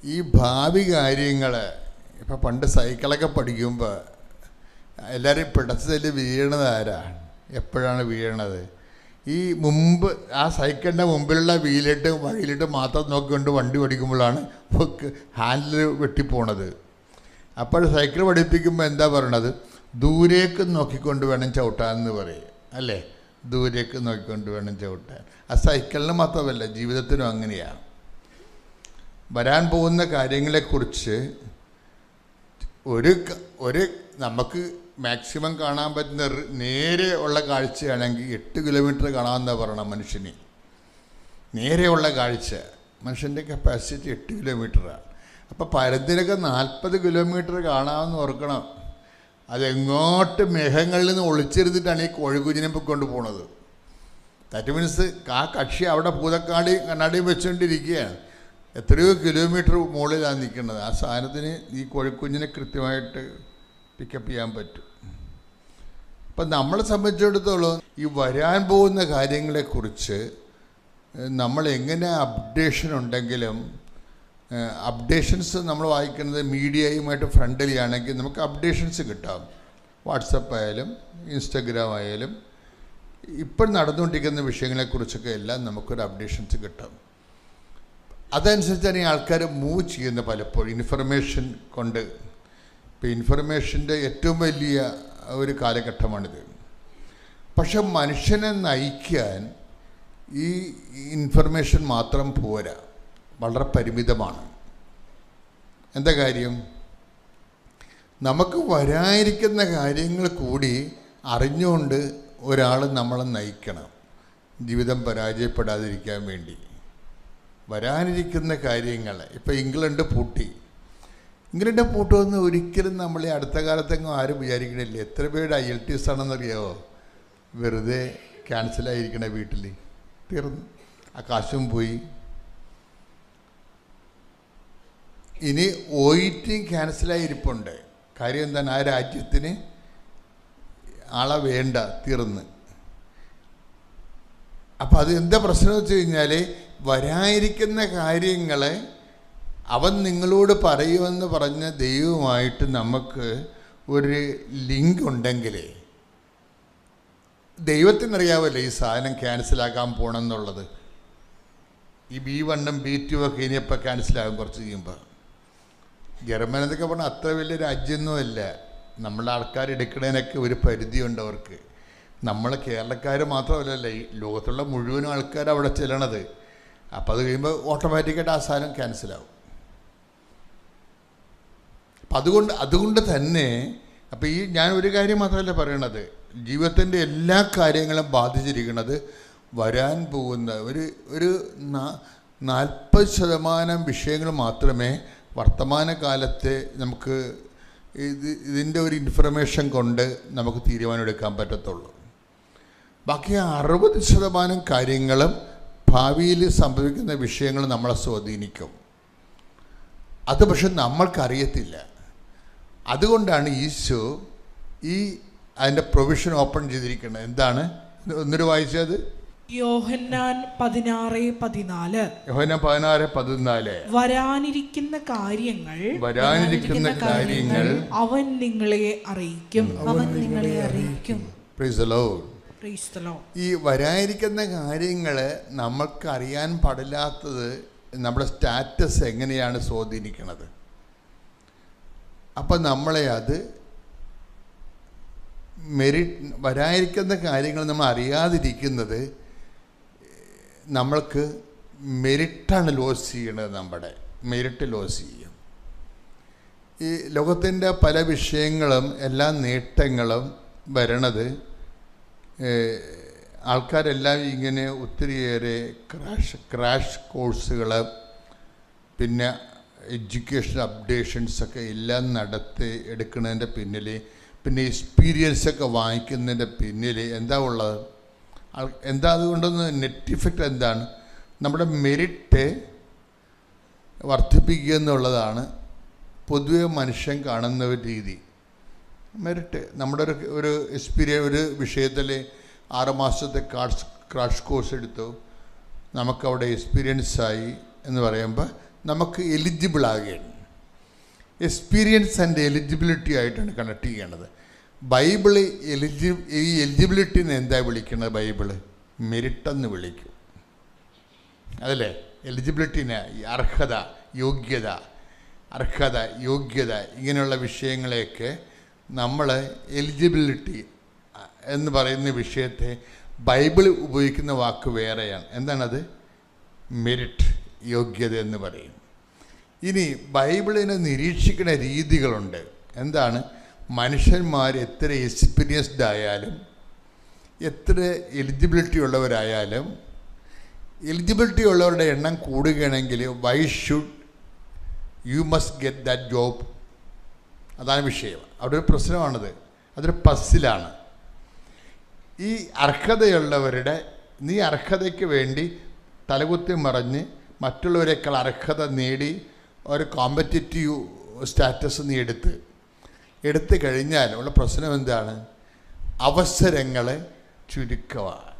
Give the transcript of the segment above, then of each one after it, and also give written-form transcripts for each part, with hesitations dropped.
ഈ ഭാവി കാര്യങ്ങൾ ഇപ്പം പണ്ട് സൈക്കിളൊക്കെ പഠിക്കുമ്പോൾ എല്ലാവരും പിടച്ചതിൽ വീഴണത് ആരാണ്, എപ്പോഴാണ് വീഴണത്? ഈ മുമ്പ് ആ സൈക്കിളിൻ്റെ മുമ്പിലുള്ള വഴിയിലിട്ട് മാത്രം നോക്കിക്കൊണ്ട് വണ്ടി പഠിക്കുമ്പോഴാണ് ഹാൻഡിൽ വെട്ടിപ്പോണത്. അപ്പോൾ സൈക്കിൾ പഠിപ്പിക്കുമ്പോൾ എന്താ പറയണത്? ദൂരേക്ക് നോക്കിക്കൊണ്ട് വേണം ചവിട്ടാനെന്ന് പറയും, അല്ലേ? ദൂരേക്ക് നോക്കിക്കൊണ്ട് വേണം ചവിട്ടാൻ. ആ സൈക്കിളിന് മാത്രമല്ല, ജീവിതത്തിനും അങ്ങനെയാണ്. വരാൻ പോകുന്ന കാര്യങ്ങളെക്കുറിച്ച് ഒരു നമുക്ക് മാക്സിമം കാണാൻ പറ്റുന്ന നേരെ ഉള്ള കാഴ്ചയാണെങ്കിൽ 8 കിലോമീറ്റർ കാണാമെന്നാണ് പറയണം മനുഷ്യന്. നേരെയുള്ള കാഴ്ച മനുഷ്യൻ്റെ കപ്പാസിറ്റി 8 കിലോമീറ്ററാണ്. അപ്പോൾ പരത്തിനൊക്കെ 40 കിലോമീറ്റർ കാണാമെന്ന് ഓർക്കണം. അതെങ്ങോട്ട് മേഘങ്ങളിൽ നിന്ന് ഒളിച്ചിരുന്നിട്ടാണ് ഈ കോഴിക്കുഞ്ഞിനെ കൊണ്ട് പോണത്. ദാറ്റ് മീൻസ് ആ കക്ഷി അവിടെ കണ്ണാടിയും വെച്ചുകൊണ്ടിരിക്കുകയാണ്. എത്രയോ കിലോമീറ്റർ മുകളിലാണ് നിൽക്കുന്നത്. ആ സാധനത്തിന് ഈ കോഴിക്കുഞ്ഞിനെ കൃത്യമായിട്ട് പിക്കപ്പ് ചെയ്യാൻ പറ്റും. അപ്പം നമ്മളെ സംബന്ധിച്ചിടത്തോളം ഈ വരാൻ പോകുന്ന കാര്യങ്ങളെക്കുറിച്ച് നമ്മൾ എങ്ങനെ അപ്ഡേഷൻ ഉണ്ടെങ്കിലും, അപ്ഡേഷൻസ് നമ്മൾ വായിക്കുന്നത് മീഡിയയുമായിട്ട് ഫ്രണ്ട്ലി ആണെങ്കിൽ നമുക്ക് അപ്ഡേഷൻസ് കിട്ടാം. വാട്സപ്പ് ആയാലും ഇൻസ്റ്റഗ്രാം ആയാലും ഇപ്പം നടന്നുകൊണ്ടിരിക്കുന്ന വിഷയങ്ങളെക്കുറിച്ചൊക്കെ എല്ലാം നമുക്കൊരു അപ്ഡേഷൻസ് കിട്ടാം. അതനുസരിച്ചാണ് ഈ ആൾക്കാർ മൂവ് ചെയ്യുന്നത് പലപ്പോഴും ഇൻഫർമേഷൻ കൊണ്ട്. ഇപ്പോൾ ഇൻഫർമേഷൻ്റെ ഏറ്റവും വലിയ ഒരു കാലഘട്ടമാണിത്. പക്ഷെ മനുഷ്യനെ നയിക്കാൻ ഈ ഇൻഫർമേഷൻ മാത്രം പോരാ, വളരെ പരിമിതമാണ്. എന്താ കാര്യം? നമുക്ക് വരാനിരിക്കുന്ന കാര്യങ്ങൾ കൂടി അറിഞ്ഞുകൊണ്ട് ഒരാൾ നമ്മളെ നയിക്കണം, ജീവിതം പരാജയപ്പെടാതിരിക്കാൻ വേണ്ടി. വരാനിരിക്കുന്ന കാര്യങ്ങൾ ഇപ്പോൾ ഇംഗ്ലണ്ട് പൂട്ടുമെന്ന് ഒരിക്കലും നമ്മൾ ഈ അടുത്ത കാലത്തെങ്ങും ആരും വിചാരിക്കണില്ല. എത്ര പേര് IELTS ആണെന്നറിയാമോ? വെറുതെ ക്യാൻസലായിരിക്കണ വീട്ടിൽ തീർന്നു, ആ കാശും പോയി. ഇനി OET ക്യാൻസലായിരിപ്പുണ്ട്. കാര്യം എന്താണ്? ആ രാജ്യത്തിന് ആളെ വേണ്ട, തീർന്ന്. അപ്പം അത് എന്താ പ്രശ്നം വെച്ച് കഴിഞ്ഞാൽ, വരാനിരിക്കുന്ന കാര്യങ്ങൾ അവൻ നിങ്ങളോട് പറയുമെന്ന് പറഞ്ഞ ദൈവമായിട്ട് നമുക്ക് ഒരു ലിങ്ക് ഉണ്ടെങ്കിൽ, ദൈവത്തിനറിയാമല്ലോ ഈ സാധനം ക്യാൻസലാക്കാൻ പോകണമെന്നുള്ളത്. ഈ B1 B2 ഒക്കെ ഇനിയിപ്പോൾ ക്യാൻസലാകും കുറച്ച് കഴിയുമ്പോൾ. ജർമ്മനി എന്നൊക്കെ പറഞ്ഞാൽ അത്ര വലിയ രാജ്യമൊന്നുമല്ല. നമ്മളെ ആൾക്കാർ എടുക്കുന്നതിനൊക്കെ ഒരു പരിധിയുണ്ട് അവർക്ക്. നമ്മൾ കേരളക്കാർ മാത്രമല്ലല്ലോ, ഈ ലോകത്തുള്ള മുഴുവൻ ആൾക്കാർ അവിടെ ചെല്ലണത്. അപ്പോൾ അത് കഴിയുമ്പോൾ ഓട്ടോമാറ്റിക്കായിട്ട് ആ സാധനം ക്യാൻസലാവും. അപ്പം അതുകൊണ്ട് തന്നെ അപ്പോൾ ഈ ഞാൻ ഒരു കാര്യം മാത്രമല്ല പറയണത്, ജീവിതത്തിൻ്റെ എല്ലാ കാര്യങ്ങളും ബാധിച്ചിരിക്കുന്നത് വരാൻ പോകുന്ന ഒരു 40% വിഷയങ്ങൾ മാത്രമേ വർത്തമാനകാലത്തെ നമുക്ക് ഇതിൻ്റെ ഒരു ഇൻഫർമേഷൻ കൊണ്ട് നമുക്ക് തീരുമാനമെടുക്കാൻ പറ്റത്തുള്ളൂ. ബാക്കി 60% കാര്യങ്ങളും ഭാവിയിൽ സംഭവിക്കുന്ന വിഷയങ്ങൾ നമ്മളെ സ്വാധീനിക്കും. അത് പക്ഷെ നമ്മൾക്കറിയത്തില്ല. അതുകൊണ്ടാണ് ഈശോ അതിൻ്റെ പ്രൊവിഷൻ ഓപ്പൺ ചെയ്തിരിക്കുന്നത്. എന്താണ്? ഒന്നൊരു വായിച്ചത് യോഹന്നാൻ 16:14. യോഹന്നാൻ 16:14. വരാനിരിക്കുന്ന കാര്യങ്ങൾ അവൻ നിങ്ങളെ അറിയിക്കും. Praise the Lord. ഈ വരാനിരിക്കുന്ന കാര്യങ്ങൾ നമ്മൾക്കറിയാൻ പാടില്ലാത്തത് നമ്മുടെ സ്റ്റാറ്റസ് എങ്ങനെയാണ് സ്വാധീനിക്കുന്നത്. അപ്പം നമ്മളെ അത് വരാനിരിക്കുന്ന കാര്യങ്ങൾ നമ്മൾ അറിയാതിരിക്കുന്നത് നമ്മൾക്ക് മെരിറ്റാണ് ലോസ് ചെയ്യണത്. നമ്മുടെ മെരിറ്റ് ലോസ് ചെയ്യും. ഈ ലോകത്തിൻ്റെ പല വിഷയങ്ങളും എല്ലാ നേട്ടങ്ങളും വരണത് ആൾക്കാരെല്ലാം ഇങ്ങനെ ഒത്തിരിയേറെ ക്രാഷ് കോഴ്സുകൾ, പിന്നെ എഡ്യൂക്കേഷൻ അപ്ഡേഷൻസൊക്കെ എല്ലാം എടുക്കുന്നതിൻ്റെ പിന്നിൽ, പിന്നെ എക്സ്പീരിയൻസൊക്കെ വാങ്ങിക്കുന്നതിൻ്റെ പിന്നിൽ എന്താ ഉള്ളത്? അതുകൊണ്ടൊന്ന് നെറ്റ് ഇഫക്റ്റ് എന്താണ്? നമ്മുടെ മെരിറ്റ് വർദ്ധിപ്പിക്കുക എന്നുള്ളതാണ് പൊതുവെ മനുഷ്യൻ കാണുന്ന ഒരു രീതി. മെറിറ്റ് നമ്മുടെ ഒരു ഒരു വിഷയത്തിൽ 6 മാസത്തെ ക്രാഷ് കോഴ്സ് എടുത്തു, നമുക്കവിടെ എക്സ്പീരിയൻസായി എന്ന് പറയുമ്പോൾ നമുക്ക് എലിജിബിൾ ആകുകയാണ്. എക്സ്പീരിയൻസ് ആൻഡ് എലിജിബിലിറ്റി ആയിട്ടാണ് കണക്ട് ചെയ്യേണ്ടത്. ബൈബിള് ഈ എലിജിബിലിറ്റിനെ എന്താ വിളിക്കുന്നത്? ബൈബിള് മെരിട്ടെന്ന് വിളിക്കും. അതല്ലേ എലിജിബിലിറ്റിനെ? അർഹത, യോഗ്യത ഇങ്ങനെയുള്ള വിഷയങ്ങളെയൊക്കെ നമ്മൾ എലിജിബിലിറ്റി എന്ന് പറയുന്ന വിഷയത്തെ ബൈബിൾ ഉപയോഗിക്കുന്ന വാക്ക് വേറെയാണ്. എന്താണത്? മെരിറ്റ്, യോഗ്യത എന്ന് പറയും. ഇനി ബൈബിളിനെ നിരീക്ഷിക്കുന്ന രീതികളുണ്ട്. എന്താണ്? മനുഷ്യന്മാർ എത്ര എക്സ്പീരിയൻസ്ഡ് ആയാലും, എത്ര എലിജിബിലിറ്റി ഉള്ളവരായാലും, എലിജിബിലിറ്റി ഉള്ളവരുടെ എണ്ണം കൂടുകയാണെങ്കിൽ why should you must get that job? അതാണ് വിഷയം. അവിടെ ഒരു പ്രശ്നമാണത്. അതൊരു പസ്സിലാണ്. ഈ അർഹതയുള്ളവരുടെ, നീ അർഹതയ്ക്ക് വേണ്ടി തലകുത്തി മറിഞ്ഞ് മറ്റുള്ളവരെക്കാൾ അർഹത നേടി ഒരു കോമ്പറ്റീറ്റീവ് സ്റ്റാറ്റസ് നീ എടുത്തു കഴിഞ്ഞാൽ ഉള്ള പ്രശ്നം എന്താണ്? അവസരങ്ങൾ ചുരുക്കമാണ്,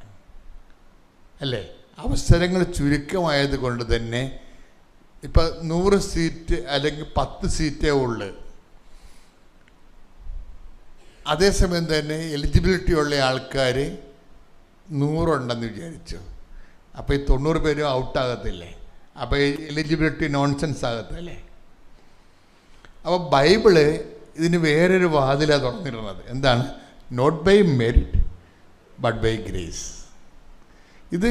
അല്ലേ? അവസരങ്ങൾ ചുരുക്കമായത് കൊണ്ട് തന്നെ ഇപ്പം 100 സീറ്റ് അല്ലെങ്കിൽ 10 സീറ്റേ ഉള്ളു. അതേസമയം തന്നെ എലിജിബിലിറ്റി ഉള്ള ആൾക്കാർ 100 ഉണ്ടെന്ന് വിചാരിച്ചു. അപ്പോൾ ഈ 90 പേരും ഔട്ടാകത്തില്ലേ? അപ്പോൾ എലിജിബിലിറ്റി നോൺസെൻസ് ആകത്തല്ലേ? അപ്പോൾ ബൈബിള് ഇതിന് വേറൊരു വാതിലാണ് തുറന്നിരുന്നത്. എന്താണ്? Not by merit but by grace. ഇത്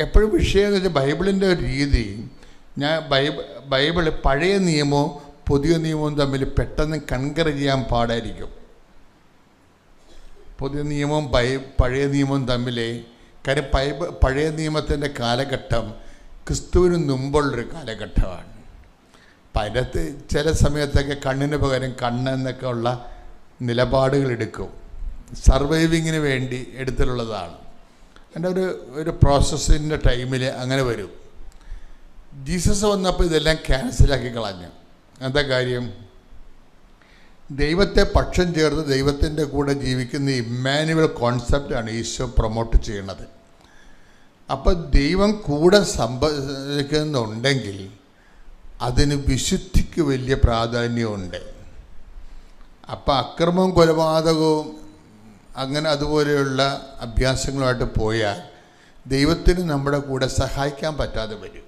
എപ്പോഴും വിഷയം എന്ന് വെച്ചാൽ ബൈബിളിൻ്റെ ഒരു രീതി, ബൈബിള് പഴയ നിയമവും പുതിയ നിയമവും തമ്മിൽ പെട്ടെന്ന് കൺകർ ചെയ്യാൻ പാടായിരിക്കും. പുതിയ നിയമവും പഴയ നിയമവും തമ്മിൽ, കാര്യം പഴയ നിയമത്തിൻ്റെ കാലഘട്ടം ക്രിസ്തുവിന് മുമ്പുള്ളൊരു കാലഘട്ടമാണ്. അപ്പം അതിനകത്ത് ചില സമയത്തൊക്കെ കണ്ണിന് പകരം കണ്ണെന്നൊക്കെ ഉള്ള നിലപാടുകൾ എടുക്കും. സർവൈവിങ്ങിന് വേണ്ടി എടുത്തിട്ടുള്ളതാണ്. അതിൻ്റെ ഒരു പ്രോസസ്സിൻ്റെ ടൈമിൽ അങ്ങനെ വരും. ജീസസ് വന്നപ്പോൾ ഇതെല്ലാം ക്യാൻസലാക്കി കളഞ്ഞു. എന്താ കാര്യം? ദൈവത്തെ പക്ഷം ചേർത്ത് ദൈവത്തിൻ്റെ കൂടെ ജീവിക്കുന്ന ഇമ്മാനുവൽ കോൺസെപ്റ്റാണ് ഈശോ പ്രൊമോട്ട് ചെയ്യണത്. അപ്പം ദൈവം കൂടെ സംഭവിക്കുന്നുണ്ടെങ്കിൽ അതിന് വിശുദ്ധിക്ക് വലിയ പ്രാധാന്യമുണ്ട്. അപ്പം അക്രമവും കൊലപാതകവും അങ്ങനെ അതുപോലെയുള്ള അഭ്യാസങ്ങളുമായിട്ട് പോയാൽ ദൈവത്തിന് നമ്മുടെ കൂടെ സഹായിക്കാൻ പറ്റാതെ വരും.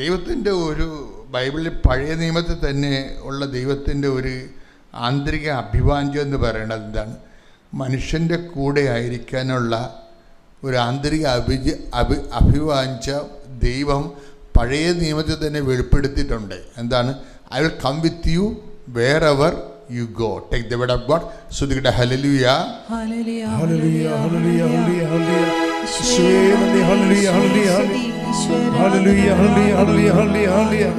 ദൈവത്തിൻ്റെ ഒരു ബൈബിളിൽ പഴയ നിയമത്തിൽ തന്നെ ഉള്ള ദൈവത്തിൻ്റെ ഒരു ആന്തരിക അഭിവാഞ്ചം എന്ന് പറയുന്നത് എന്താണ്? മനുഷ്യൻ്റെ കൂടെ ആയിരിക്കാനുള്ള ഒരു ആന്തരിക അഭിവാഞ്ച ദൈവം പഴയ നിയമത്തിൽ തന്നെ വെളിപ്പെടുത്തിയിട്ടുണ്ട്. എന്താണ്? I will come with you wherever you go. Take the word of God. Sudhikita hallelujah. Hallelujah. Hallelujah. Hallelujah. Hallelujah. Hallelujah. Hallelujah. Hallelujah. Hallelujah. Hallelujah. Hallelujah. Hallelujah.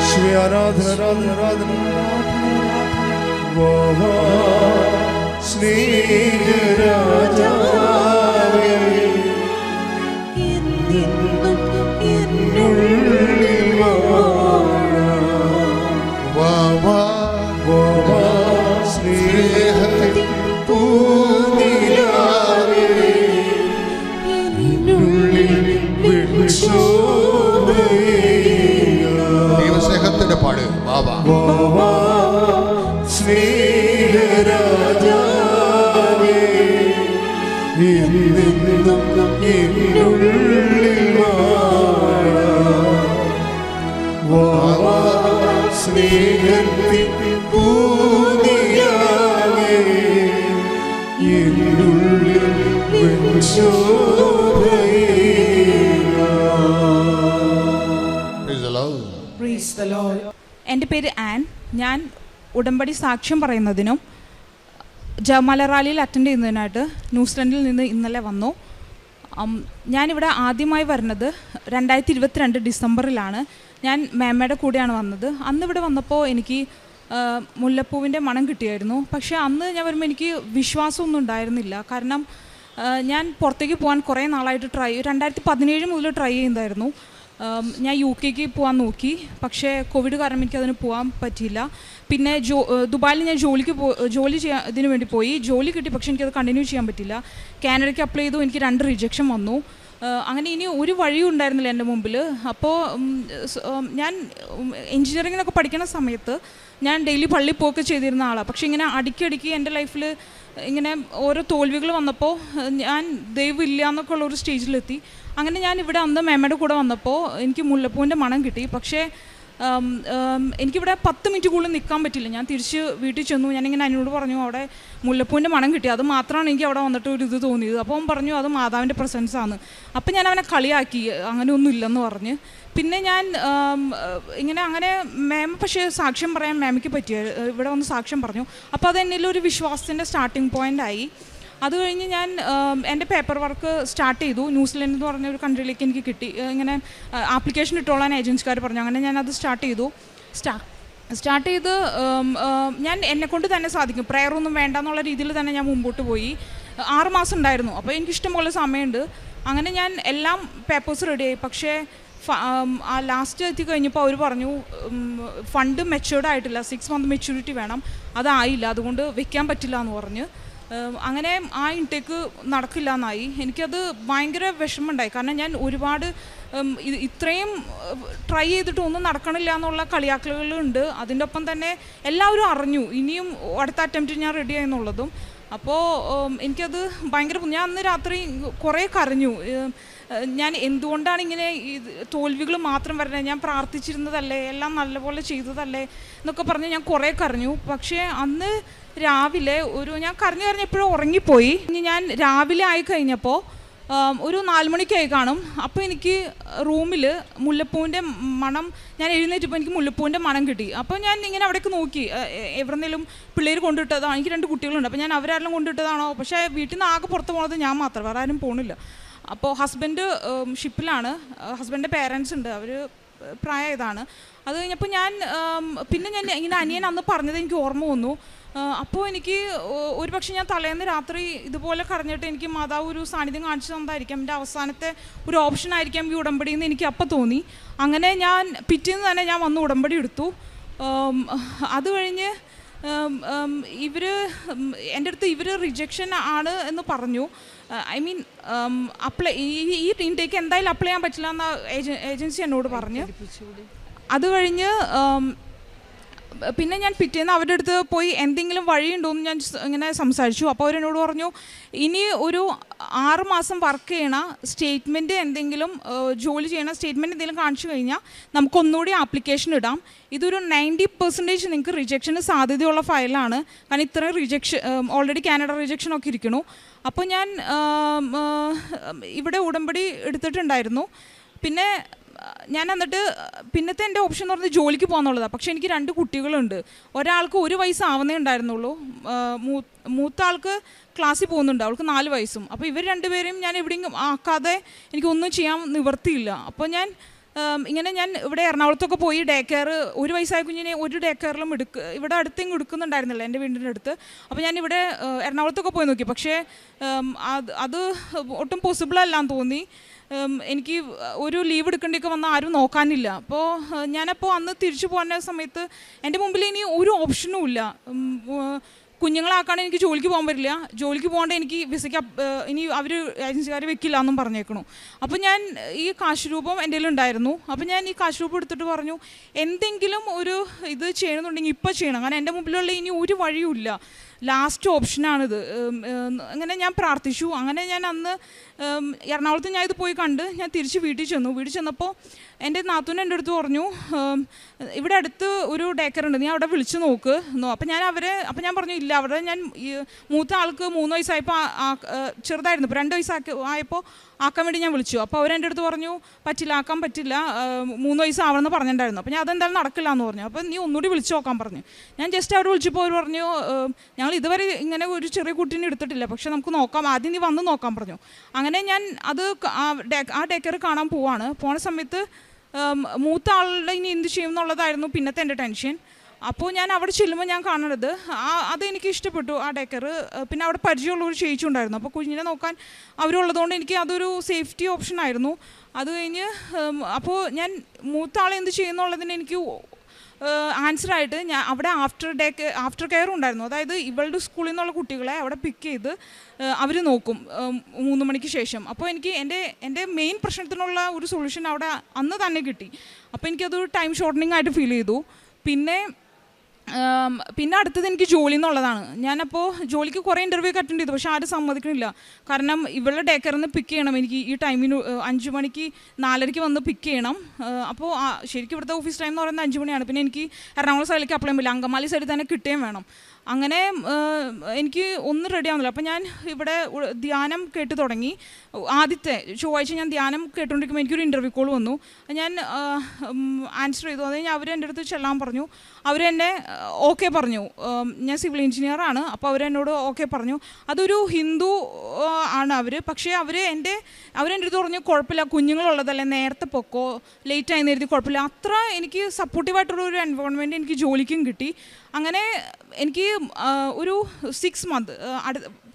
Shwe aradhana aradhana aradhana. Vava sneha rajave innum innullil vaana. Vava സ്നേഹത്തിൻ പൂനിലാവേ എന്നുള്ളിൽ ദൈവസ്നേഹത്തിന്റെ പാട് വാവാ സ്നേഹരാജാവേ എന്നും എന്നുള്ളിൽ വാവാ സ്നേഹത്തിൻ പൂനിലാവേ എന്നുള്ളിൽ Praise the Lord. എൻ്റെ പേര് ആൻ. ഞാൻ ഉടമ്പടി സാക്ഷ്യം പറയുന്നതിനും ജപമാല റാലിയിൽ അറ്റൻഡ് ചെയ്യുന്നതിനായിട്ട് ന്യൂസിലൻഡിൽ നിന്ന് ഇന്നലെ വന്നു. ഞാനിവിടെ ആദ്യമായി വരുന്നത് 2022 ഡിസംബറിലാണ്. ഞാൻ മേമ്മയുടെ കൂടെയാണ് വന്നത്. അന്ന് ഇവിടെ വന്നപ്പോൾ എനിക്ക് മുല്ലപ്പൂവിൻ്റെ മണം കിട്ടിയായിരുന്നു. പക്ഷേ അന്ന് ഞാൻ വരുമ്പോൾ എനിക്ക് വിശ്വാസമൊന്നും ഉണ്ടായിരുന്നില്ല. കാരണം ഞാൻ പുറത്തേക്ക് പോകാൻ കുറേ നാളായിട്ട് 2017 മുതൽ ട്രൈ ചെയ്യുന്നതായിരുന്നു. ഞാൻ UK പോകാൻ നോക്കി. പക്ഷേ കോവിഡ് കാരണം എനിക്കതിന് പോകാൻ പറ്റിയില്ല. പിന്നെ ദുബായിൽ ഞാൻ ജോലി ഇതിനു വേണ്ടി പോയി. ജോലി കിട്ടി, പക്ഷേ എനിക്കത് കണ്ടിന്യൂ ചെയ്യാൻ പറ്റില്ല. കാനഡയ്ക്ക് അപ്ലൈ ചെയ്തു. എനിക്ക് 2 റിജക്ഷൻ വന്നു. അങ്ങനെ ഇനി ഒരു വഴിയും ഉണ്ടായിരുന്നില്ല എൻ്റെ മുമ്പിൽ. അപ്പോൾ ഞാൻ എൻജിനീയറിങ്ങിനൊക്കെ പഠിക്കുന്ന സമയത്ത് ഞാൻ ഡെയിലി പള്ളിയിൽ പോക്ക് ചെയ്തിരുന്ന ആളാണ്. പക്ഷേ ഇങ്ങനെ അടിക്കടിക്ക് എൻ്റെ ലൈഫിൽ ഇങ്ങനെ ഓരോ തോൽവികൾ വന്നപ്പോൾ ഞാൻ ദൈവമില്ല എന്നൊക്കെ ഉള്ളൊരു സ്റ്റേജിലെത്തി. അങ്ങനെ ഞാൻ ഇവിടെ അന്ന് മേമയുടെ കൂടെ വന്നപ്പോൾ എനിക്ക് മുല്ലപ്പൂവിൻ്റെ മണം കിട്ടി. പക്ഷേ എനിക്കിവിടെ 10 മിനിറ്റ് കൂടുതൽ നിൽക്കാൻ പറ്റില്ല. ഞാൻ തിരിച്ച് വീട്ടിൽ ചെന്നു. ഞാനിങ്ങനെ അതിനോട് പറഞ്ഞു അവിടെ മുല്ലപ്പൂവിൻ്റെ മണം കിട്ടി. അത് മാത്രമാണ് എനിക്ക് അവിടെ വന്നിട്ട് ഒരു ഇത് തോന്നിയത്. അപ്പോൾ അവൻ പറഞ്ഞു അത് മാതാവിൻ്റെ പ്രസൻസാണ്. അപ്പം ഞാൻ അവനെ കളിയാക്കി, അങ്ങനെയൊന്നും ഇല്ലെന്ന് പറഞ്ഞ്. പിന്നെ ഞാൻ അങ്ങനെ മാം പക്ഷേ സാക്ഷ്യം പറയാൻ മാമിക്ക് പറ്റിയ ഇവിടെ വന്ന് സാക്ഷ്യം പറഞ്ഞു. അപ്പോൾ അത് എന്നിലൊരു വിശ്വാസത്തിൻ്റെ സ്റ്റാർട്ടിങ് പോയിൻ്റായി. അത് കഴിഞ്ഞ് ഞാൻ എൻ്റെ പേപ്പർ വർക്ക് സ്റ്റാർട്ട് ചെയ്തു. ന്യൂസിലൻഡ് എന്ന് പറഞ്ഞ ഒരു കൺട്രിയിലേക്ക് എനിക്ക് കിട്ടി. ഇങ്ങനെ ആപ്ലിക്കേഷൻ ഇട്ടോളാൻ ഏജൻസിക്കാർ പറഞ്ഞു. അങ്ങനെ ഞാനത് സ്റ്റാർട്ട് ചെയ്തു. സ്റ്റാർട്ട് ചെയ്ത് ഞാൻ എന്നെക്കൊണ്ട് തന്നെ സാധിക്കും, പ്രയറൊന്നും വേണ്ട എന്നുള്ള രീതിയിൽ തന്നെ ഞാൻ മുമ്പോട്ട് പോയി. 6 മാസം ഉണ്ടായിരുന്നു. അപ്പോൾ എനിക്കിഷ്ടംപോലെ സമയമുണ്ട്. അങ്ങനെ ഞാൻ എല്ലാം പേപ്പേഴ്സ് റെഡിയായി. പക്ഷേ ആ ലാസ്റ്റ് എത്തി കഴിഞ്ഞപ്പോൾ അവർ പറഞ്ഞു ഫണ്ട് മെച്യൂർഡ് ആയിട്ടില്ല, 6 മന്ത് മെച്യൂരിറ്റി വേണം, അതായില്ല, അതുകൊണ്ട് വെക്കാൻ പറ്റില്ല എന്ന് പറഞ്ഞ്. അങ്ങനെ ആ ഇൻടേക്ക് നടക്കില്ല എന്നായി. എനിക്കത് ഭയങ്കര വിഷമമുണ്ടായി. കാരണം ഞാൻ ഒരുപാട് ഇത്രയും ട്രൈ ചെയ്തിട്ട് ഒന്നും നടക്കണില്ല എന്നുള്ള കളിയാക്കലുകളുണ്ട്. അതിൻ്റെ ഒപ്പം തന്നെ എല്ലാവരും അറിഞ്ഞു ഇനിയും അടുത്ത അറ്റംപ്റ്റ് ഞാൻ റെഡി ആയെന്നുള്ളതും. അപ്പോൾ എനിക്കത് ഭയങ്കര, ഞാൻ അന്ന് രാത്രി കുറേ കരഞ്ഞു. ഞാൻ എന്തുകൊണ്ടാണ് ഇങ്ങനെ തോൽവികൾ മാത്രം വരുന്നത്, ഞാൻ പ്രാർത്ഥിച്ചിരുന്നതല്ലേ, എല്ലാം നല്ലപോലെ ചെയ്തതല്ലേ എന്നൊക്കെ പറഞ്ഞ് ഞാൻ കുറേ കരഞ്ഞു. പക്ഷേ അന്ന് രാവിലെ ഞാൻ കരഞ്ഞ് എപ്പോഴും ഉറങ്ങിപ്പോയി. ഞാൻ രാവിലെ ആയി കഴിഞ്ഞപ്പോൾ ഒരു 4 മണിക്കായി കാണും. അപ്പോൾ എനിക്ക് റൂമിൽ മുല്ലപ്പൂവിൻ്റെ മണം, ഞാൻ എഴുന്നേറ്റപ്പോൾ എനിക്ക് മുല്ലപ്പൂവിൻ്റെ മണം കിട്ടി. അപ്പോൾ ഞാൻ ഇങ്ങനെ അവിടേക്ക് നോക്കി, എവിടെന്നെങ്കിലും പിള്ളേർ കൊണ്ടിട്ടതാണോ, എനിക്ക് 2 കുട്ടികളുണ്ട്, അപ്പോൾ ഞാൻ അവരാരെല്ലാം കൊണ്ടിട്ടതാണോ. പക്ഷേ വീട്ടിൽ നിന്ന് ആകെ പുറത്ത് പോകുന്നത് ഞാൻ മാത്രം, വേറെ ആരും പോകണില്ല. അപ്പോൾ ഹസ്ബൻഡ് ഷിപ്പിലാണ്, ഹസ്ബൻഡിൻ്റെ പേരൻസ് ഉണ്ട്, അവർ പ്രായമായതാണ്. അത് കഴിഞ്ഞപ്പോൾ പിന്നെ ഞാൻ ഇങ്ങനെ അനിയൻ അന്ന് പറഞ്ഞത് എനിക്ക് ഓർമ്മ വന്നു. അപ്പോൾ എനിക്ക് ഒരു പക്ഷേ ഞാൻ തലേന്ന് രാത്രി ഇതുപോലെ കരഞ്ഞിട്ട് എനിക്ക് മാതാവ് ഒരു സാന്നിധ്യം കാണിച്ചു തന്നതായിരിക്കാം, എൻ്റെ അവസാനത്തെ ഒരു ഓപ്ഷൻ ആയിരിക്കാം ഈ ഉടമ്പടി എന്ന് എനിക്ക് അപ്പം തോന്നി. അങ്ങനെ ഞാൻ പിറ്റേന്ന് തന്നെ ഞാൻ വന്ന് ഉടമ്പടി എടുത്തു. അത് കഴിഞ്ഞ് എൻ്റെ അടുത്ത് ഇവർ റിജക്ഷൻ ആണ് എന്ന് പറഞ്ഞു. ഐ മീൻ ഈ ഇൻടേക്ക് എന്തായാലും അപ്ലൈ ചെയ്യാൻ പറ്റില്ല എന്ന ഏജൻസി എന്നോട് പറഞ്ഞു. അത് കഴിഞ്ഞ് പിന്നെ ഞാൻ പിറ്റേന്ന് അവരുടെ അടുത്ത് പോയി എന്തെങ്കിലും വഴിയുണ്ടോയെന്ന് ഞാൻ ഇങ്ങനെ സംസാരിച്ചു. അപ്പോൾ അവരെന്നോട് പറഞ്ഞു ഇനി ഒരു 6 മാസം വർക്ക് ചെയ്യണ സ്റ്റേറ്റ്മെൻറ്റ് എന്തെങ്കിലും ജോലി ചെയ്യണ സ്റ്റേറ്റ്മെൻറ്റ് എന്തെങ്കിലും കാണിച്ചു കഴിഞ്ഞാൽ നമുക്കൊന്നുകൂടി ആപ്ലിക്കേഷൻ ഇടാം. ഇതൊരു 90% നിങ്ങൾക്ക് റിജക്ഷന് സാധ്യതയുള്ള ഫയലാണ്. കാരണം ഇത്രയും റിജക്ഷൻ ഓൾറെഡി കാനഡ റിജക്ഷനൊക്കെ ഇരിക്കണു. അപ്പോൾ ഞാൻ ഇവിടെ ഉടമ്പടി എടുത്തിട്ടുണ്ടായിരുന്നു. പിന്നെ ഞാൻ എന്നിട്ട് പിന്നത്തെ എൻ്റെ ഓപ്ഷൻ എന്ന് പറഞ്ഞാൽ ജോലിക്ക് പോകാന്നുള്ളതാണ്. പക്ഷേ എനിക്ക് 2 കുട്ടികളുണ്ട്. ഒരാൾക്ക് 1 വയസ്സാവുന്നേ ഉണ്ടായിരുന്നുള്ളൂ, മൂത്ത ആൾക്ക് ക്ലാസ്സിൽ പോകുന്നുണ്ട്, അവൾക്ക് 4 വയസ്സും. അപ്പോൾ ഇവർ 2 പേരെയും ഞാൻ എവിടെയും ആക്കാതെ എനിക്കൊന്നും ചെയ്യാൻ നിവർത്തിയില്ല. അപ്പോൾ ഞാൻ ഞാൻ ഇവിടെ എറണാകുളത്തൊക്കെ പോയി ഡേ കെയർ, 1 വയസ്സായ കുഞ്ഞിനെ ഒരു ഡേ കെയറിലും ഇവിടെ അടുത്തെങ്കിലും എടുക്കുന്നുണ്ടായിരുന്നില്ല എൻ്റെ വീടിൻ്റെ അടുത്ത്. അപ്പോൾ ഞാൻ ഇവിടെ എറണാകുളത്തൊക്കെ പോയി നോക്കി. പക്ഷേ അത് ഒട്ടും പോസിബിൾ അല്ലാന്ന് തോന്നി. എനിക്ക് ഒരു ലീവ് എടുക്കേണ്ടിയൊക്കെ വന്നാൽ ആരും നോക്കാനില്ല. അപ്പോൾ ഞാനപ്പോൾ അന്ന് തിരിച്ചു പോകുന്ന സമയത്ത് എൻ്റെ മുമ്പിൽ ഇനി ഒരു ഓപ്ഷനും ഇല്ല. കുഞ്ഞുങ്ങളാക്കാണ്ട് എനിക്ക് ജോലിക്ക് പോകാൻ പറ്റില്ല, ജോലിക്ക് പോകാണ്ട് എനിക്ക് വിസയ്ക്ക് ഇനി അവർ ഏജൻസിക്കാർ വെക്കില്ല എന്നും പറഞ്ഞേക്കണു. അപ്പോൾ ഞാൻ ഈ കാശ് രൂപം എൻ്റെ കയ്യിലുണ്ടായിരുന്നു. അപ്പോൾ ഞാൻ ഈ കാശ് രൂപം എടുത്തിട്ട് പറഞ്ഞു എന്തെങ്കിലും ഒരു ഇത് ചെയ്യണമെന്നുണ്ടെങ്കിൽ ഇപ്പോൾ ചെയ്യണം, കാരണം എൻ്റെ മുമ്പിലുള്ള ഇനി ഒരു വഴിയും ഇല്ല, ലാസ്റ്റ് ഓപ്ഷനാണിത്. അങ്ങനെ ഞാൻ പ്രാർത്ഥിച്ചു. അങ്ങനെ ഞാൻ അന്ന് എറണാകുളത്ത് ഞാൻ ഇത് പോയി കണ്ട് ഞാൻ തിരിച്ച് വീട്ടിൽ ചെന്നു. വീട്ടിൽ ചെന്നപ്പോൾ എൻ്റെ നാത്തൂൻ എൻ്റെ അടുത്ത് പറഞ്ഞു ഇവിടെ അടുത്ത് ഒരു ഡേ കെയർ ഉണ്ട്, നീ അവിടെ വിളിച്ച് നോക്ക്. അപ്പോൾ ഞാൻ പറഞ്ഞു ഇല്ല, അവിടെ ഞാൻ മൂത്ത ആൾക്ക് 3 വയസ്സായപ്പോൾ ചെറുതായിരുന്നു, ഇപ്പോൾ 2 വയസ്സായപ്പോൾ ആക്കാൻ വേണ്ടി ഞാൻ വിളിച്ചു. അപ്പോൾ അവരെൻ്റെ അടുത്ത് പറഞ്ഞു പറ്റില്ല, ആക്കാൻ പറ്റില്ല, 3 വയസ്സാവണമെന്ന് പറഞ്ഞിട്ടുണ്ടായിരുന്നു. അപ്പോൾ ഞാൻ അതെന്തായാലും നടക്കില്ല എന്ന് പറഞ്ഞു. അപ്പോൾ നീ ഒന്നുകൂടി വിളിച്ച് നോക്കാൻ പറഞ്ഞു. ഞാൻ ജസ്റ്റ് അവർ വിളിച്ചപ്പോൾ അവർ പറഞ്ഞു ഞങ്ങൾ ഇതുവരെ ഇങ്ങനെ ഒരു ചെറിയ കുട്ടീനെ എടുത്തിട്ടില്ല, പക്ഷെ നമുക്ക് നോക്കാം, ആദ്യം നീ വന്ന് നോക്കാൻ പറഞ്ഞു. അങ്ങനെ ഞാൻ ആ ഡേ കെയർ കാണാൻ പോണ സമയത്ത് മൂത്ത ആളുടെ ഇനി എന്ത് ചെയ്യും എന്നുള്ളതായിരുന്നു പിന്നത്തെ എൻ്റെ ടെൻഷൻ. അപ്പോൾ ഞാൻ അവിടെ ചെല്ലുമ്പോൾ ഞാൻ കാണുന്നത് അതെനിക്ക് ഇഷ്ടപ്പെട്ടു ആ ഡേ കെയർ. പിന്നെ അവിടെ പരിചയമുള്ള ഒരു ചേച്ചി ഉണ്ടായിരുന്നു. അപ്പോൾ കുഞ്ഞിനെ നോക്കാൻ അവരുള്ളതുകൊണ്ട് എനിക്ക് അതൊരു സേഫ്റ്റി ഓപ്ഷൻ ആയിരുന്നു. അത് കഴിഞ്ഞ് അപ്പോൾ ഞാൻ മൂത്ത ആളെ എന്ത് ചെയ്യുന്നുള്ളതിന് എനിക്ക് ആൻസറായിട്ട് ഞാൻ അവിടെ ആഫ്റ്റർ കെയർ ഉണ്ടായിരുന്നു. അതായത് ഇവളുടെ സ്കൂളിൽ നിന്നുള്ള കുട്ടികളെ അവിടെ പിക്ക് ചെയ്ത് അവർ നോക്കും 3 മണിക്ക് ശേഷം. അപ്പോൾ എനിക്ക് എൻ്റെ മെയിൻ പ്രശ്നത്തിനുള്ള ഒരു സൊല്യൂഷൻ അവിടെ അന്ന് തന്നെ കിട്ടി. അപ്പോൾ എനിക്കതൊരു ടൈം ഷോർട്ടനിങ് ആയിട്ട് ഫീൽ ചെയ്തു. പിന്നെ അടുത്തത് എനിക്ക് ജോലി എന്നുള്ളതാണ്. ഞാനപ്പോൾ ജോലിക്ക് കുറേ ഇൻ്റർവ്യൂ ഒക്കെ അറ്റൻഡ് ചെയ്തു, പക്ഷേ ആരും സമ്മതിക്കണില്ല. കാരണം ഇവളുടെ ഡേ കെയറിൽ നിന്ന് പിക്ക് ചെയ്യണം എനിക്ക് ഈ ടൈമിന് 5 മണിക്ക് 4:30 വന്ന് പിക്ക് ചെയ്യണം. അപ്പോൾ ശരിക്കും ഇവിടുത്തെ ഓഫീസ് ടൈം എന്ന് പറയുന്നത് 5 മണിയാണ്. പിന്നെ എനിക്ക് എറണാകുളം സൈഡിലേക്ക് അപ്ലൈ ചെയ്യാൻ പറ്റില്ല, അങ്കമാലി സൈഡിൽ തന്നെ കിട്ടുകയും വേണം. അങ്ങനെ എനിക്ക് ഒന്നും റെഡി ആവുന്നില്ല. അപ്പോൾ ഞാൻ ഇവിടെ ധ്യാനം കേട്ട് തുടങ്ങി. ആദ്യത്തെ ചൊവ്വാഴ്ച ഞാൻ ധ്യാനം കേട്ടുകൊണ്ടിരിക്കുമ്പോൾ എനിക്കൊരു ഇൻ്റർവ്യൂ കോൾ വന്നു. ഞാൻ ആൻസർ ചെയ്തു. അത് കഴിഞ്ഞ് അവരെൻ്റെ അടുത്ത് ചെല്ലാൻ പറഞ്ഞു. അവരെന്നെ ഓക്കെ പറഞ്ഞു. ഞാൻ സിവിൽ എഞ്ചിനീയറാണ്. അപ്പോൾ അവരെന്നോട് ഓക്കെ പറഞ്ഞു. അതൊരു ഹിന്ദു ആണ് അവർ. പക്ഷേ അവരെൻ്റെ അടുത്ത് പറഞ്ഞു കുഴപ്പമില്ല, കുഞ്ഞുങ്ങളുള്ളതല്ലേ, നേരത്തെ പൊക്കോ, ലേറ്റായി നേരത്തെ കുഴപ്പമില്ല. അത്ര എനിക്ക് സപ്പോർട്ടീവായിട്ടുള്ളൊരു എൻവയോൺമെൻറ്റ് എനിക്ക് ജോലിക്കും കിട്ടി. അങ്ങനെ എനിക്ക് ഒരു 6 മന്ത്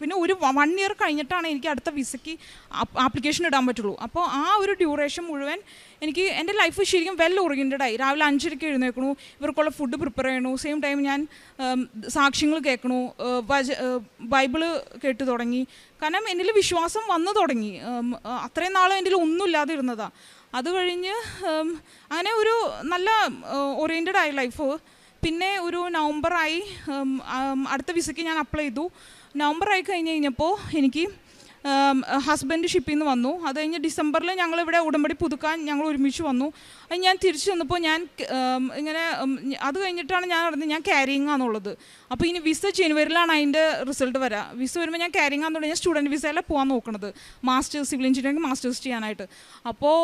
പിന്നെ ഒരു 1 ഇയർ കഴിഞ്ഞിട്ടാണ് എനിക്ക് അടുത്ത വിസയ്ക്ക് ആപ്ലിക്കേഷൻ ഇടാൻ പറ്റുള്ളൂ. അപ്പോൾ ആ ഒരു ഡ്യൂറേഷൻ മുഴുവൻ എനിക്ക് എൻ്റെ ലൈഫ് ശരിക്കും വെൽ ഓറിയൻറ്റഡായി. രാവിലെ 5:30 എഴുന്നേൽക്കണു, ഇവർക്കുള്ള ഫുഡ് പ്രിപ്പയർ ചെയ്യണു, സെയിം ടൈം ഞാൻ സാക്ഷ്യങ്ങൾ കേൾക്കണു, ബൈബിള് കേട്ട് തുടങ്ങി. കാരണം എന്നിൽ വിശ്വാസം വന്നു തുടങ്ങി. അത്രയും നാളും എൻ്റെ ഒന്നുമില്ലാതെ ഇരുന്നതാണ്. അത് കഴിഞ്ഞ് അങ്ങനെ ഒരു നല്ല ഓറിയൻറ്റഡായി ലൈഫ്. പിന്നെ ഒരു നവംബറായി അടുത്ത വിസയ്ക്ക് ഞാൻ അപ്ലൈ ചെയ്തു. നവംബറായി കഴിഞ്ഞപ്പോൾ എനിക്ക് ഹസ്ബൻഡ് ഷിപ്പിൽ നിന്ന് വന്നു. അത് കഴിഞ്ഞ് ഡിസംബറിൽ ഞങ്ങളിവിടെ ഉടമ്പടി പുതുക്കാൻ ഞങ്ങൾ ഒരുമിച്ച് വന്നു. അത് ഞാൻ തിരിച്ചു വന്നപ്പോൾ ഞാൻ ഇങ്ങനെ അത് കഴിഞ്ഞിട്ടാണ് ഞാൻ അറിഞ്ഞത് ഞാൻ ക്യാരിങ് ആണെന്നുള്ളത്. അപ്പോൾ ഇനി വിസ ജനുവരിയിലാണ് അതിൻ്റെ റിസൾട്ട് വരിക. വിസ വരുമ്പോൾ ഞാൻ ക്യാരിങ് ആണെന്നുണ്ടെങ്കിൽ ഞാൻ സ്റ്റുഡൻറ്റ് വിസയിലാണ് പോകാൻ നോക്കണത്, മാസ്റ്റേഴ്സ് സിവിൽ എഞ്ചിനീയറിംഗ് മാസ്റ്റേഴ്സ് ചെയ്യാനായിട്ട്. അപ്പോൾ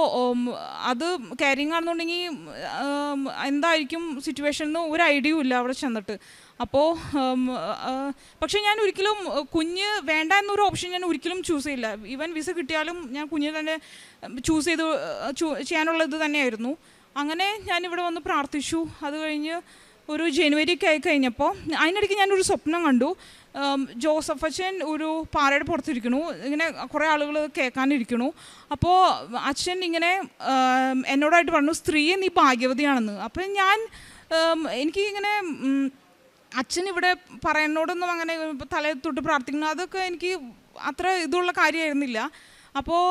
അത് ക്യാരിങ് ആണെന്നുണ്ടെങ്കിൽ എന്തായിരിക്കും സിറ്റുവേഷൻ എന്ന് ഒരു ഐഡിയയും ഇല്ല അവിടെ ചെന്നിട്ട്. അപ്പോൾ പക്ഷേ ഞാൻ ഒരിക്കലും കുഞ്ഞ് വേണ്ട എന്നൊരു ഓപ്ഷൻ ഞാൻ ഒരിക്കലും ചൂസ് ചെയ്യില്ല. ഈവൻ വിസ കിട്ടിയാലും ഞാൻ കുഞ്ഞിനെ തന്നെ ചൂസ് ചെയ്ത് ചെയ്യാനുള്ളത് തന്നെയായിരുന്നു. അങ്ങനെ ഞാനിവിടെ വന്ന് പ്രാർത്ഥിച്ചു. അത് കഴിഞ്ഞ് ഒരു ജനുവരിയൊക്കെ ആയി കഴിഞ്ഞപ്പോൾ അതിനിടയ്ക്ക് ഞാനൊരു സ്വപ്നം കണ്ടു. ജോസഫ് അച്ഛൻ ഒരു പാറയുടെ പുറത്തിരിക്കണു, ഇങ്ങനെ കുറേ ആളുകൾ കേൾക്കാനിരിക്കണു. അപ്പോൾ അച്ഛൻ ഇങ്ങനെ എന്നോടായിട്ട് പറഞ്ഞു, സ്ത്രീയെ നീ ഭാഗ്യവതിയാണെന്ന്. അപ്പം എനിക്ക് ഇങ്ങനെ അച്ഛൻ ഇവിടെ പറയുന്നോടൊന്നും അങ്ങനെ തലയെ തൊട്ട് പ്രാർത്ഥിക്കണം അതൊക്കെ എനിക്ക് അത്ര ഇതുള്ള കാര്യമായിരുന്നില്ല. അപ്പോൾ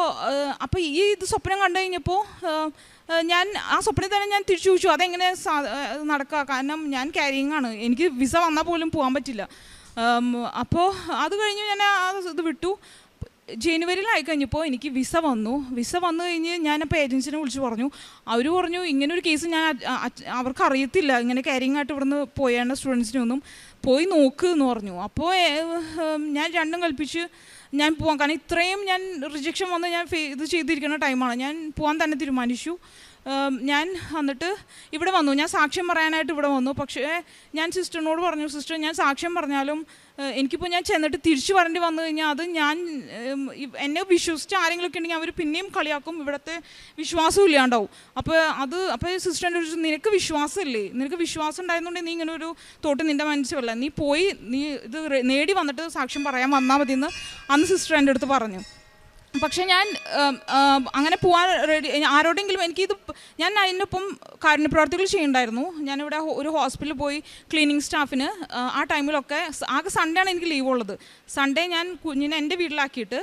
ഇത് സ്വപ്നം കണ്ടു കഴിഞ്ഞപ്പോൾ ഞാൻ ആ സ്വപ്നത്തിൽ തന്നെ ഞാൻ തിരിച്ചു ചോദിച്ചു അതെങ്ങനെ നടക്കുക, കാരണം ഞാൻ ക്യാരിങ് ആണ്, എനിക്ക് വിസ വന്നാൽ പോലും പോകാൻ പറ്റില്ല. അപ്പോൾ അത് കഴിഞ്ഞ് ഞാൻ ആ ഇത് വിട്ടു. ജനുവരിയിലായി കഴിഞ്ഞപ്പോൾ എനിക്ക് വിസ വന്നു കഴിഞ്ഞ് ഞാനപ്പോൾ ഏജൻസിനെ വിളിച്ച് പറഞ്ഞു. അവർ പറഞ്ഞു ഇങ്ങനൊരു കേസ് അവർക്ക് അറിയത്തില്ല, ഇങ്ങനെ ക്യാരിങ് ആയിട്ട് ഇവിടുന്ന് പോയാണ് സ്റ്റുഡൻസിനൊന്നും പോയി നോക്ക് എന്ന് പറഞ്ഞു. അപ്പോൾ ഞാൻ രണ്ടും കൽപ്പിച്ച് ഞാൻ പോകാൻ, കാരണം ഇത്രയും ഞാൻ റിജക്ഷൻ വന്ന് ഞാൻ ഇത് ചെയ്തിരിക്കുന്ന ടൈമാണ്. ഞാൻ പോകാൻ തന്നെ തീരുമാനിച്ചു. ഞാൻ എന്നിട്ട് ഇവിടെ വന്നു, ഞാൻ സാക്ഷ്യം പറയാനായിട്ട് ഇവിടെ വന്നു. പക്ഷേ ഞാൻ സിസ്റ്ററിനോട് പറഞ്ഞു, സിസ്റ്റർ ഞാൻ സാക്ഷ്യം പറഞ്ഞാലും എനിക്കിപ്പോൾ ഞാൻ ചെന്നിട്ട് തിരിച്ചു വരേണ്ടി വന്നു കഴിഞ്ഞാൽ അത് എന്നെ വിശ്വസിച്ച് ആരെങ്കിലുമൊക്കെ ഉണ്ടെങ്കിൽ അവർ പിന്നെയും കളിയാക്കും, ഇവിടുത്തെ വിശ്വാസം ഇല്ലാണ്ടാവും. അപ്പോൾ സിസ്റ്ററിൻ്റെ ഒരു നിനക്ക് വിശ്വാസമില്ലേ, നിനക്ക് വിശ്വാസം ഉണ്ടായിരുന്നുണ്ടെങ്കിൽ നീ ഇങ്ങനെ ഒരു തോട്ട് നിൻ്റെ മനസ്സിലല്ല, നീ പോയി നീ ഇത് നേടി വന്നിട്ട് സാക്ഷ്യം പറയാൻ വന്നാൽ മതി എന്ന് അന്ന് സിസ്റ്റർ എൻ്റെ അടുത്ത് പറഞ്ഞു. പക്ഷേ ഞാൻ അങ്ങനെ പോകാൻ റെഡി, ആരോടെങ്കിലും ഞാൻ അതിനൊപ്പം കാരുണ്യപ്രവർത്തികൾ ചെയ്യുന്നുണ്ടായിരുന്നു. ഞാനിവിടെ ഒരു ഹോസ്പിറ്റലിൽ പോയി ക്ലീനിങ് സ്റ്റാഫിന് ആ ടൈമിലൊക്കെ ആകെ സൺഡേ ആണ് എനിക്ക് ലീവ് ഉള്ളത്. സൺഡേ ഞാൻ കുഞ്ഞിനെ എൻ്റെ വീട്ടിലാക്കിയിട്ട്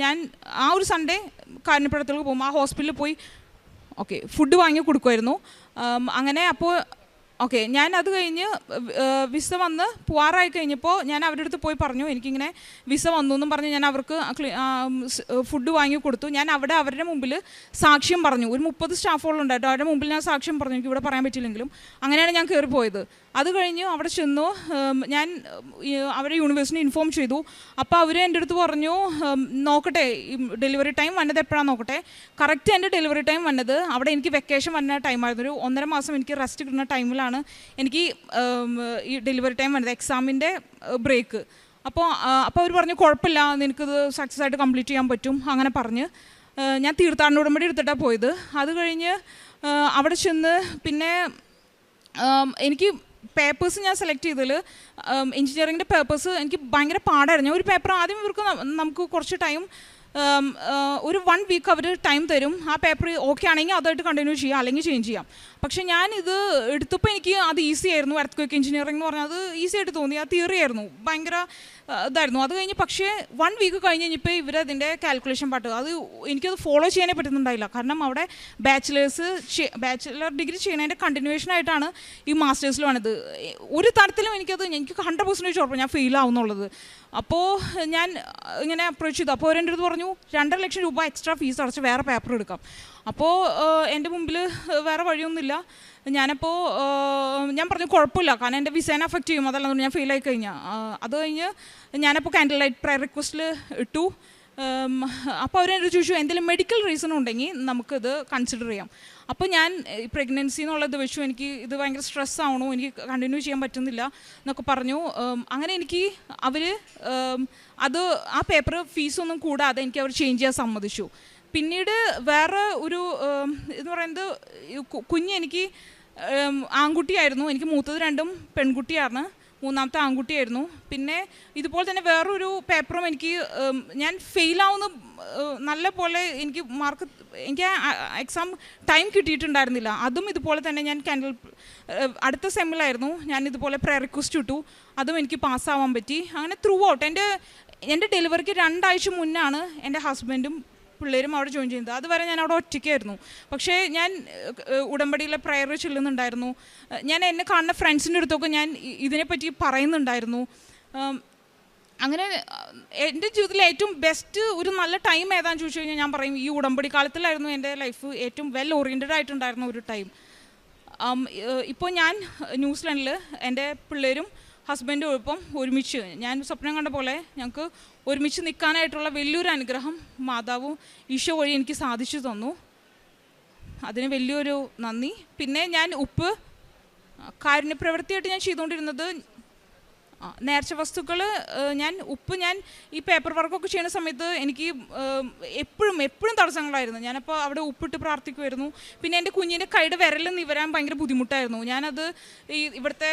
ഞാൻ ആ ഒരു സൺഡേ കാരുണ്യപ്രവർത്തികൾക്ക് പോകും, ആ ഹോസ്പിറ്റലിൽ പോയി ഫുഡ് വാങ്ങി കൊടുക്കുമായിരുന്നു. അങ്ങനെ അപ്പോൾ ഞാൻ അത് കഴിഞ്ഞ് വിസ വന്ന് പോവാറായി കഴിഞ്ഞപ്പോൾ ഞാൻ അവരുടെ അടുത്ത് പോയി പറഞ്ഞു എനിക്കിങ്ങനെ വിസ വന്നു എന്നും പറഞ്ഞ് ഞാൻ അവർക്ക് ഫുഡ് വാങ്ങി കൊടുത്തു. ഞാൻ അവിടെ അവരുടെ മുമ്പിൽ സാക്ഷ്യം പറഞ്ഞു. ഒരു 30 സ്റ്റാഫുകളുണ്ടായിട്ട് അവരുടെ മുമ്പിൽ ഞാൻ സാക്ഷ്യം പറഞ്ഞു, എനിക്ക് ഇവിടെ പറയാൻ പറ്റില്ലെങ്കിലും. അങ്ങനെയാണ് ഞാൻ കയറിപ്പോയത്. അത് കഴിഞ്ഞ് അവിടെ ചെന്നു ഞാൻ അവരെ യൂണിവേഴ്സിറ്റി ഇൻഫോം ചെയ്തു. അപ്പോൾ അവർ എൻ്റെ അടുത്ത് പറഞ്ഞു നോക്കട്ടെ ഡെലിവറി ടൈം വന്നത് എപ്പോഴാണ് നോക്കട്ടെ. കറക്റ്റ് എൻ്റെ ഡെലിവറി ടൈം വന്നത് അവിടെ എനിക്ക് വെക്കേഷൻ വന്ന ടൈമായിരുന്നു. ഒരു 1.5 മാസം എനിക്ക് റെസ്റ്റ് കിട്ടുന്ന ടൈമിലാണ് എനിക്ക് ഈ ഡെലിവറി ടൈം വന്നത്, എക്സാമിൻ്റെ ബ്രേക്ക്. അപ്പോൾ അവർ പറഞ്ഞു കുഴപ്പമില്ല, നിനക്കിത് സക്സസ് ആയിട്ട് കംപ്ലീറ്റ് ചെയ്യാൻ പറ്റും. അങ്ങനെ പറഞ്ഞ് ഞാൻ തീർത്ഥാടന ഉടമ്പടി എടുത്തിട്ടാണ് പോയത്. അത് കഴിഞ്ഞ് അവിടെ ചെന്ന് പിന്നെ എനിക്ക് പേപ്പേഴ്സ് ഞാൻ സെലക്ട് ചെയ്തതിൽ എഞ്ചിനീയറിങ്ങിൻ്റെ പേപ്പേഴ്സ് എനിക്ക് ഭയങ്കര പാടായിരുന്നു. ഒരു പേപ്പർ ആദ്യം നമുക്ക് കുറച്ച് ടൈം ഒരു 1 വീക്ക് അവർ ടൈം തരും. ആ പേപ്പർ ഓക്കെ ആണെങ്കിൽ അതായിട്ട് കണ്ടിന്യൂ ചെയ്യാം, അല്ലെങ്കിൽ ചേഞ്ച് ചെയ്യാം. പക്ഷേ ഞാനിത് എടുത്തപ്പോൾ എനിക്ക് അത് ഈസി ആയിരുന്നു. എർത്ത് എഞ്ചിനീയറിംഗ് എന്ന് പറഞ്ഞാൽ അത് ഈസി ആയിട്ട് തോന്നി. ആ തിയറി ആയിരുന്നു, ഭയങ്കര ഇതായിരുന്നു. അത് കഴിഞ്ഞ് പക്ഷേ 1 വീക്ക് കഴിഞ്ഞ് കഴിഞ്ഞപ്പോൾ ഇവരതിൻ്റെ കാൽക്കുലേഷൻ പാട്ട് അത് എനിക്കത് ഫോളോ ചെയ്യാനേ പറ്റുന്നുണ്ടായില്ല. കാരണം അവിടെ ബാച്ചിലർ ഡിഗ്രി ചെയ്യുന്നതിൻ്റെ കണ്ടിന്യൂവേഷനായിട്ടാണ് ഈ മാസ്റ്റേഴ്സിൽ വന്നത്. ഒരു തരത്തിലും എനിക്ക് 100% ഉറപ്പ് ഞാൻ ഫെയിൽ ആവുന്നുള്ളത്. അപ്പോൾ ഞാൻ ഇങ്ങനെ അപ്രോച്ച് ചെയ്തു. അപ്പോൾ അവരെൻ്റെ അടുത്ത് പറഞ്ഞു 2.5 ലക്ഷം രൂപ എക്സ്ട്രാ ഫീസ് അടച്ച് വേറെ പേപ്പർ എടുക്കാം. അപ്പോൾ എൻ്റെ മുമ്പിൽ വേറെ വഴിയൊന്നുമില്ല. ഞാനപ്പോൾ ഞാൻ പറഞ്ഞു കുഴപ്പമില്ല, കാരണം എൻ്റെ വിസേനെ അഫക്റ്റ് ചെയ്യും, അതല്ല ഞാൻ ഫെയിൽ ആയി കഴിഞ്ഞാൽ. അത് കഴിഞ്ഞ് ഞാനപ്പോൾ കാൻഡിൽ ലൈറ്റ് പ്രയർ റിക്വസ്റ്റിൽ ഇട്ടു. അപ്പോൾ അവരെന്നോട് ചോദിച്ചു എന്തെങ്കിലും മെഡിക്കൽ റീസൺ ഉണ്ടെങ്കിൽ നമുക്കിത് കൺസിഡർ ചെയ്യാം. അപ്പോൾ ഞാൻ പ്രഗ്നൻസി എന്നുള്ളത് വെച്ചു, എനിക്ക് ഇത് ഭയങ്കര സ്ട്രെസ് ആവണു, എനിക്ക് കണ്ടിന്യൂ ചെയ്യാൻ പറ്റുന്നില്ല എന്നൊക്കെ പറഞ്ഞു. അങ്ങനെ എനിക്ക് അവർ അത് ആ പേപ്പർ ഫീസൊന്നും കൂടാതെ എനിക്ക് അവർ ചേഞ്ച് ചെയ്യാൻ സമ്മതിച്ചു. പിന്നീട് വേറെ ഒരു എന്ന് പറയുന്നത് കുഞ്ഞ് എനിക്ക് ആൺകുട്ടിയായിരുന്നു. എനിക്ക് മൂത്തത് 2 പെൺകുട്ടിയാണ്, മൂന്നാമത്തെ ആൺകുട്ടിയായിരുന്നു. പിന്നെ ഇതുപോലെ തന്നെ വേറൊരു പേപ്പറും എനിക്ക് ഞാൻ ഫെയിലാവുന്ന നല്ല പോലെ എനിക്ക് എക്സാം ടൈം കിട്ടിയിട്ടുണ്ടായിരുന്നില്ല. അതും ഇതുപോലെ തന്നെ ഞാൻ അടുത്ത സെമ്മിലായിരുന്നു, ഞാൻ ഇതുപോലെ പ്രയർ റിക്വസ്റ്റ് ഇട്ടു, അതും എനിക്ക് പാസ്സാവാൻ പറ്റി. അങ്ങനെ ത്രൂ ഔട്ട് എൻ്റെ ഡെലിവറിക്ക് 2 ആഴ്ച മുന്നാണ് എൻ്റെ ഹസ്ബൻഡും പിള്ളേരും അവിടെ ജോയിൻ ചെയ്യുന്നത്. അതുവരെ ഞാൻ അവിടെ ഒറ്റയ്ക്കായിരുന്നു. പക്ഷേ ഞാൻ ഉടമ്പടിയിലെ പ്രയർ ചെല്ലുന്നുണ്ടായിരുന്നു. ഞാൻ എന്നെ കാണുന്ന ഫ്രണ്ട്സിൻ്റെ അടുത്തൊക്കെ ഞാൻ ഇതിനെപ്പറ്റി പറയുന്നുണ്ടായിരുന്നു. അങ്ങനെ എൻ്റെ ജീവിതത്തിൽ ഏറ്റവും ബെസ്റ്റ് ഒരു നല്ല ടൈം ഏതാണെന്ന് ചോദിച്ചു കഴിഞ്ഞാൽ ഞാൻ പറയും ഈ ഉടമ്പടി കാലത്തിലായിരുന്നു എൻ്റെ ലൈഫ് ഏറ്റവും വെൽ ഓറിയൻറ്റഡ് ആയിട്ടുണ്ടായിരുന്ന ഒരു ടൈം. ഇപ്പോൾ ഞാൻ ന്യൂസിലൻഡിൽ എൻ്റെ പിള്ളേരും ഹസ്ബൻഡും ഒപ്പം ഒരുമിച്ച് ഞാൻ സ്വപ്നം കണ്ട പോലെ ഞങ്ങൾക്ക് ഒരുമിച്ച് നിൽക്കാനായിട്ടുള്ള വലിയൊരു അനുഗ്രഹം മാതാവും ഈശോ വഴി എനിക്ക് സാധിച്ചു തന്നു. അതിന് വലിയൊരു നന്ദി. പിന്നെ ഞാൻ കാരുണ്യപ്രവൃത്തിയായിട്ട് ഞാൻ ചെയ്തുകൊണ്ടിരുന്നത് നേർച്ച വസ്തുക്കൾ ഞാൻ ഈ പേപ്പർ വർക്കൊക്കെ ചെയ്യുന്ന സമയത്ത് എനിക്ക് എപ്പോഴും തടസ്സങ്ങളായിരുന്നു. ഞാനപ്പോൾ അവിടെ ഉപ്പിട്ട് പ്രാർത്ഥിക്കുമായിരുന്നു. പിന്നെ എൻ്റെ കുഞ്ഞിൻ്റെ കൈയുടെ വിരൽ നിവരാൻ ഭയങ്കര ബുദ്ധിമുട്ടായിരുന്നു. ഞാനത് ഇവിടുത്തെ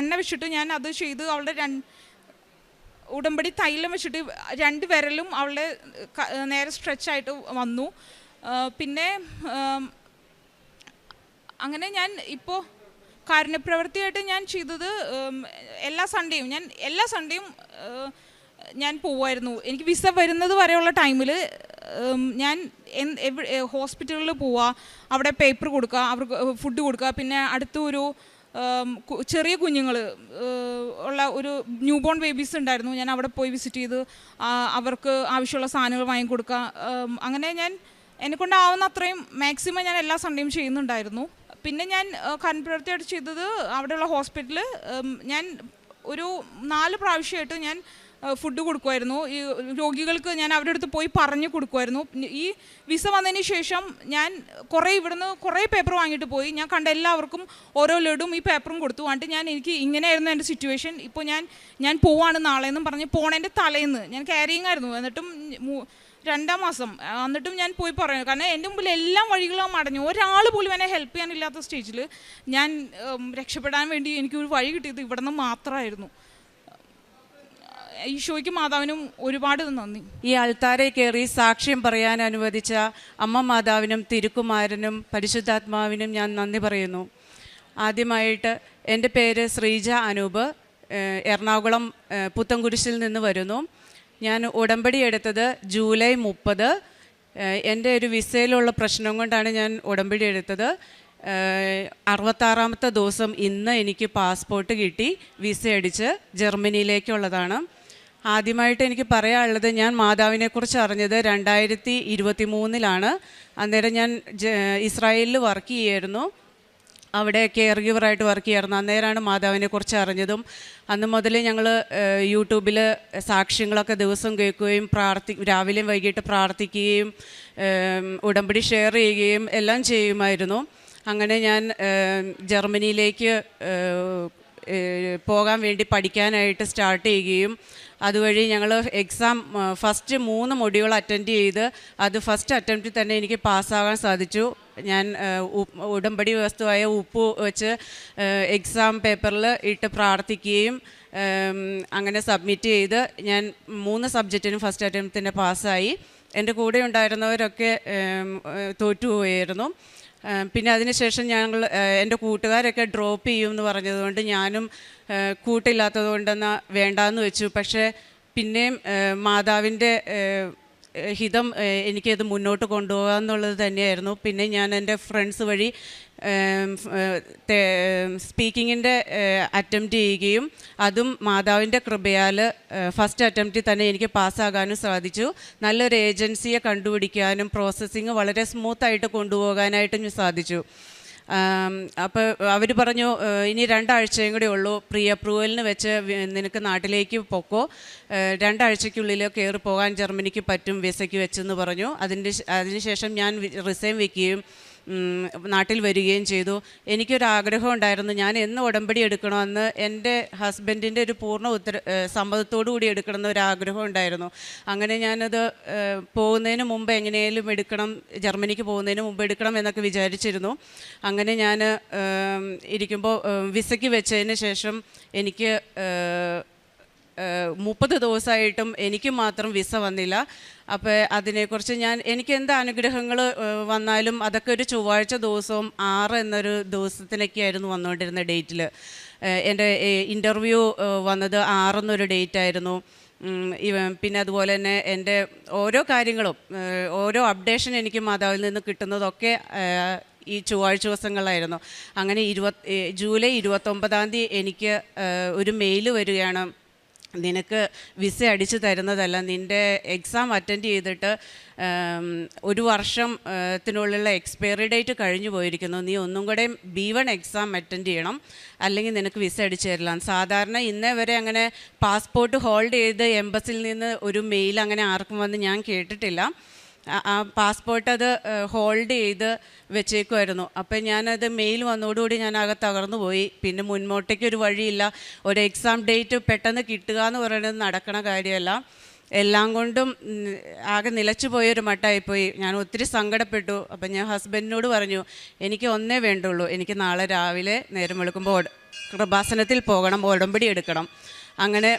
എണ്ണ വെച്ചിട്ട് ഞാൻ അത് ചെയ്ത് അവളുടെ ഉടമ്പടി തൈലം വെച്ചിട്ട് 2 വിരലും അവളുടെ നേരെ സ്ട്രെച്ചായിട്ട് വന്നു. പിന്നെ അങ്ങനെ ഞാൻ ഇപ്പോൾ കാരുണ്യപ്രവൃത്തിയായിട്ട് ഞാൻ ചെയ്തത് എല്ലാ സൺഡേയും ഞാൻ പോവുമായിരുന്നു. എനിക്ക് വിസ വരുന്നത് വരെയുള്ള ടൈമിൽ ഞാൻ ഹോസ്പിറ്റലിൽ പോവുക, അവിടെ പേപ്പർ കൊടുക്കുക, അവർക്ക് ഫുഡ് കൊടുക്കുക. പിന്നെ അടുത്തൊരു ചെറിയ കുഞ്ഞുങ്ങൾ ഉള്ള ഒരു ന്യൂ ബോൺ ബേബീസ് ഉണ്ടായിരുന്നു. ഞാൻ അവിടെ പോയി വിസിറ്റ് ചെയ്ത് അവർക്ക് ആവശ്യമുള്ള സാധനങ്ങൾ വാങ്ങിക്കൊടുക്കുക. അങ്ങനെ ഞാൻ എന്നെക്കൊണ്ടാവുന്ന അത്രയും മാക്സിമം ഞാൻ എല്ലാ സൺഡേയും ചെയ്യുന്നുണ്ടായിരുന്നു. പിന്നെ ഞാൻ കാരുണ്യപ്രവൃത്തിയായിട്ട് ചെയ്തത് അവിടെയുള്ള ഹോസ്പിറ്റലിൽ ഞാൻ ഒരു 4 പ്രാവശ്യമായിട്ട് ഞാൻ ഫുഡ് കൊടുക്കുമായിരുന്നു. ഈ രോഗികൾക്ക് ഞാൻ അവരുടെ അടുത്ത് പോയി പറഞ്ഞു കൊടുക്കുമായിരുന്നു. ഈ വിസ വന്നതിന് ശേഷം ഞാൻ ഇവിടുന്ന് കുറേ പേപ്പർ വാങ്ങിയിട്ട് പോയി. ഞാൻ കണ്ട എല്ലാവർക്കും ഓരോ ലഡും ഈ പേപ്പറും കൊടുത്തു. എന്നിട്ട് എനിക്ക് ഇങ്ങനെയായിരുന്നു എൻ്റെ സിറ്റുവേഷൻ. ഇപ്പോൾ ഞാൻ പോവാണ് നാളെയെന്നും പറഞ്ഞ് പോണേൻ്റെ തലേന്ന് ഞാൻ ക്യാരിങ് ആയിരുന്നു. എന്നിട്ടും 2-ാം മാസം എന്നിട്ടും ഞാൻ പോയി പറയും. കാരണം എൻ്റെ മുമ്പിൽ എല്ലാ വഴികളും അടഞ്ഞു. ഒരാൾ പോലും എന്നെ ഹെൽപ്പ് ചെയ്യാനില്ലാത്ത സ്റ്റേജിൽ ഞാൻ രക്ഷപ്പെടാൻ വേണ്ടി എനിക്കൊരു വഴി കിട്ടിയത് ഇവിടെ നിന്ന് മാത്രമായിരുന്നു. ഈശോയ്ക്കും മാതാവിനും ഒരുപാട് നന്ദി. ഈ അൾത്താരെ കയറി സാക്ഷ്യം പറയാൻ അനുവദിച്ച അമ്മ മാതാവിനും തിരുക്കുമാരനും പരിശുദ്ധാത്മാവിനും ഞാൻ നന്ദി പറയുന്നു. ആദ്യമായിട്ട് എൻ്റെ പേര് ശ്രീജ അനൂപ്, എറണാകുളം പുത്തൻകുരിശിൽ നിന്ന് വരുന്നു. ഞാൻ ഉടമ്പടി എടുത്തത് ജൂലൈ 30. എൻ്റെ ഒരു വിസയിലുള്ള പ്രശ്നം കൊണ്ടാണ് ഞാൻ ഉടമ്പടി എടുത്തത്. 66-ാമത്തെ ദിവസം ഇന്ന് എനിക്ക് പാസ്പോർട്ട് കിട്ടി, വിസ അടിച്ച് ജർമ്മനിയിലേക്കുള്ളതാണ്. ആദ്യമായിട്ട് എനിക്ക് പറയാനുള്ളത്, ഞാൻ മാതാവിനെക്കുറിച്ച് അറിഞ്ഞത് 2023-ലാണ്. അന്നേരം ഞാൻ ഇസ്രായേലിൽ വർക്ക് ചെയ്യുമായിരുന്നു. അവിടെ കെയർ ഗിവറായിട്ട് വർക്ക് ചെയ്യായിരുന്നു. അന്നേരമാണ് മാതാവിനെക്കുറിച്ച് അറിഞ്ഞതും. അന്ന് മുതൽ ഞങ്ങൾ യൂട്യൂബിൽ സാക്ഷ്യങ്ങളൊക്കെ ദിവസം കേൾക്കുകയും രാവിലെയും വൈകിട്ട് പ്രാർത്ഥിക്കുകയും ഉടമ്പടി ഷെയർ ചെയ്യുകയും എല്ലാം ചെയ്യുമായിരുന്നു. അങ്ങനെ ഞാൻ ജർമ്മനിയിലേക്ക് പോകാൻ വേണ്ടി പഠിക്കാനായിട്ട് സ്റ്റാർട്ട് ചെയ്യുകയും അതുവഴി ഞങ്ങൾ എക്സാം ഫസ്റ്റ് 3 മൊഡ്യൂൾ അറ്റൻഡ് ചെയ്ത് അത് ഫസ്റ്റ് അറ്റംപ്റ്റിൽ തന്നെ എനിക്ക് പാസ്സാകാൻ സാധിച്ചു. ഞാൻ ഉടമ്പടി വസ്തുവായ ഉപ്പ് വെച്ച് എക്സാം പേപ്പറിൽ ഇട്ട് പ്രാർത്ഥിക്കുകയും അങ്ങനെ സബ്മിറ്റ് ചെയ്ത് ഞാൻ 3 സബ്ജക്റ്റിനും ഫസ്റ്റ് അറ്റംപ്റ്റിന് പാസ്സായി. എൻ്റെ കൂടെ ഉണ്ടായിരുന്നവരൊക്കെ തോറ്റുപോയായിരുന്നു. പിന്നെ അതിനുശേഷം ഞങ്ങൾ എൻ്റെ കൂട്ടുകാരൊക്കെ ഡ്രോപ്പ് ചെയ്യുമെന്ന് പറഞ്ഞതുകൊണ്ട് ഞാനും കൂട്ടില്ലാത്തതുകൊണ്ടെന്ന് വേണ്ടാന്ന് വെച്ചു. പക്ഷേ പിന്നെയും മാതാവിൻ്റെ ഹിതം എനിക്കത് മുന്നോട്ട് കൊണ്ടുപോകുക എന്നുള്ളത് തന്നെയായിരുന്നു. പിന്നെ ഞാൻ എൻ്റെ ഫ്രണ്ട്സ് വഴി സ്പീക്കിങ്ങിൻ്റെ അറ്റംപ്റ്റ് ചെയ്യുകയും അതും മാതാവിൻ്റെ കൃപയാൽ ഫസ്റ്റ് അറ്റംപ്റ്റിൽ തന്നെ എനിക്ക് പാസ്സാകാനും സാധിച്ചു. നല്ലൊരു ഏജൻസിയെ കണ്ടുപിടിക്കാനും പ്രോസസ്സിങ് വളരെ സ്മൂത്തായിട്ട് കൊണ്ടുപോകാനായിട്ടും സാധിച്ചു. അപ്പോൾ അവർ പറഞ്ഞു ഇനി 2 ആഴ്ചയും കൂടെ ഉള്ളൂ, പ്രീ അപ്രൂവലിന് വെച്ച് നിനക്ക് നാട്ടിലേക്ക് പൊക്കോ, 2 ആഴ്ചയ്ക്കുള്ളിൽ കയറി പോകാൻ ജർമ്മനിക്ക് പറ്റും വിസയ്ക്ക് വെച്ചെന്ന് പറഞ്ഞു. അതിനുശേഷം ഞാൻ റിസൈൻ വയ്ക്കുകയും നാട്ടിൽ വരികയും ചെയ്തു. എനിക്കൊരാഗ്രഹം ഉണ്ടായിരുന്നു, ഞാൻ എന്ന് ഉടമ്പടി എടുക്കണമെന്ന് എൻ്റെ ഹസ്ബൻഡിൻ്റെ ഒരു പൂർണ്ണ സമ്മതത്തോടു കൂടി എടുക്കണമെന്ന് ഒരാഗ്രഹം ഉണ്ടായിരുന്നു. അങ്ങനെ ഞാനത് പോകുന്നതിന് മുമ്പ് എങ്ങനെയും എടുക്കണം, ജർമ്മനിക്ക് പോകുന്നതിന് മുമ്പ് എടുക്കണം എന്നൊക്കെ വിചാരിച്ചിരുന്നു. അങ്ങനെ ഞാൻ ഇരിക്കുമ്പോൾ വിസയ്ക്ക് വെച്ചതിന് ശേഷം എനിക്ക് 30 ദിവസമായിട്ടും എനിക്ക് മാത്രം വിസ വന്നില്ല. അപ്പോൾ അതിനെക്കുറിച്ച് എനിക്ക് എന്ത് അനുഗ്രഹങ്ങൾ വന്നാലും അതൊക്കെ ഒരു ചൊവ്വാഴ്ച ദിവസവും 6 എന്നൊരു ദിവസത്തിനൊക്കെയായിരുന്നു വന്നുകൊണ്ടിരുന്ന ഡേറ്റിൽ. എൻ്റെ ഇൻ്റർവ്യൂ വന്നത് 6 എന്നൊരു ഡേറ്റായിരുന്നു. പിന്നെ അതുപോലെ തന്നെ എൻ്റെ ഓരോ കാര്യങ്ങളും ഓരോ അപ്ഡേഷൻ എനിക്ക് മാതാവിൽ നിന്ന് കിട്ടുന്നതൊക്കെ ഈ ചൊവ്വാഴ്ച ദിവസങ്ങളായിരുന്നു. അങ്ങനെ ജൂലൈ 29-ാം തീയതി എനിക്ക് ഒരു മെയിൽ വരികയാണ്, നിനക്ക് വിസ അടിച്ചു തരുന്നതല്ല, നിൻ്റെ എക്സാം അറ്റൻഡ് ചെയ്തിട്ട് 1 വർഷത്തിനുള്ളിലുള്ള എക്സ്പയറി ഡേറ്റ് കഴിഞ്ഞു പോയിരിക്കുന്നു, നീ ഒന്നും കൂടെ B1 എക്സാം അറ്റൻഡ് ചെയ്യണം, അല്ലെങ്കിൽ നിനക്ക് വിസ അടിച്ചു തരില്ല. സാധാരണ ഇന്നേ വരെ അങ്ങനെ പാസ്പോർട്ട് ഹോൾഡ് ചെയ്ത് എംബസിയിൽ നിന്ന് ഒരു മെയിൽ അങ്ങനെ ആർക്കും വന്ന് ഞാൻ കേട്ടിട്ടില്ല. ആ പാസ്പോർട്ട് അത് ഹോൾഡ് ചെയ്ത് വെച്ചേക്കുമായിരുന്നു. അപ്പം ഞാനത് മെയിൽ വന്നതോടുകൂടി ഞാൻ ആകെ തകർന്നു പോയി. പിന്നെ മുൻപോട്ടേക്ക് ഒരു വഴിയില്ല, ഒരു എക്സാം ഡേറ്റ് പെട്ടെന്ന് കിട്ടുക എന്ന് പറയുന്നത് നടക്കണ കാര്യമല്ല. എല്ലാം കൊണ്ടും ആകെ നിലച്ചു പോയൊരു മട്ടായിപ്പോയി. ഞാൻ ഒത്തിരി സങ്കടപ്പെട്ടു. അപ്പം ഞാൻ ഹസ്ബൻഡിനോട് പറഞ്ഞു, എനിക്ക് ഒന്നേ വേണ്ടുള്ളൂ, എനിക്ക് നാളെ രാവിലെ നേരം വെളുക്കുമ്പോൾ കൃപാസനത്തിൽ പോകണം, ഉടമ്പടി എടുക്കണം. അങ്ങനെ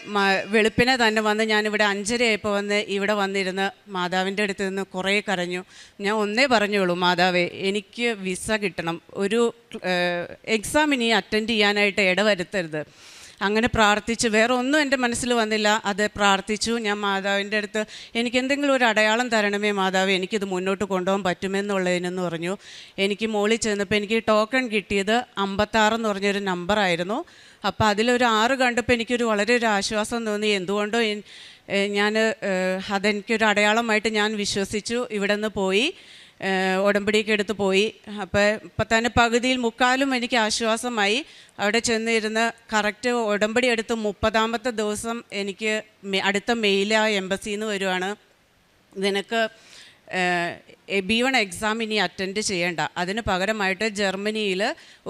വെളുപ്പിനെ തന്നെ വന്ന് ഞാനിവിടെ 5:30 വന്ന് ഇവിടെ വന്നിരുന്ന് മാതാവിൻ്റെ അടുത്ത് നിന്ന് കുറേ കരഞ്ഞു. ഞാൻ ഒന്നേ പറഞ്ഞോളൂ, മാതാവേ എനിക്ക് വിസ കിട്ടണം, ഒരു എക്സാം ഇനി അറ്റൻഡ് ചെയ്യാനായിട്ട് ഇടവരുത്തരുത്. അങ്ങനെ പ്രാർത്ഥിച്ചു. വേറെ ഒന്നും എൻ്റെ മനസ്സിൽ വന്നില്ല, അത് പ്രാർത്ഥിച്ചു. ഞാൻ മാതാവിൻ്റെ അടുത്ത് എനിക്ക് എന്തെങ്കിലും ഒരു അടയാളം തരണമേ മാതാവേ, എനിക്കിത് മുന്നോട്ട് കൊണ്ടുപോകാൻ പറ്റുമെന്നുള്ളതിനെന്ന് പറഞ്ഞു. എനിക്ക് മുകളിൽ ചെന്നപ്പോൾ എനിക്ക് ടോക്കൺ കിട്ടിയത് 56 എന്ന് പറഞ്ഞൊരു നമ്പറായിരുന്നു. അപ്പോൾ അതിലൊരു 6 കണ്ടപ്പോൾ എനിക്കൊരു വളരെ ഒരു ആശ്വാസം തോന്നി. എന്തുകൊണ്ടോ അതെനിക്കൊരു അടയാളമായിട്ട് ഞാൻ വിശ്വസിച്ചു. ഇവിടെ നിന്ന് പോയി ഉടമ്പടിയൊക്കെ എടുത്ത് പോയി. ഇപ്പം തന്നെ പകുതിയിൽ 3/4 എനിക്ക് ആശ്വാസമായി. അവിടെ ചെന്നിരുന്ന് കറക്റ്റ് ഉടമ്പടി എടുത്ത് 30-ാമത്തെ ദിവസം എനിക്ക് അടുത്ത മെയിൽ ആ എംബസിയിൽ നിന്ന് വരുവാണ്, നിനക്ക് B1 എക്സാം ഇനി അറ്റൻഡ് ചെയ്യേണ്ട, അതിന് പകരമായിട്ട് ജർമ്മനിയിൽ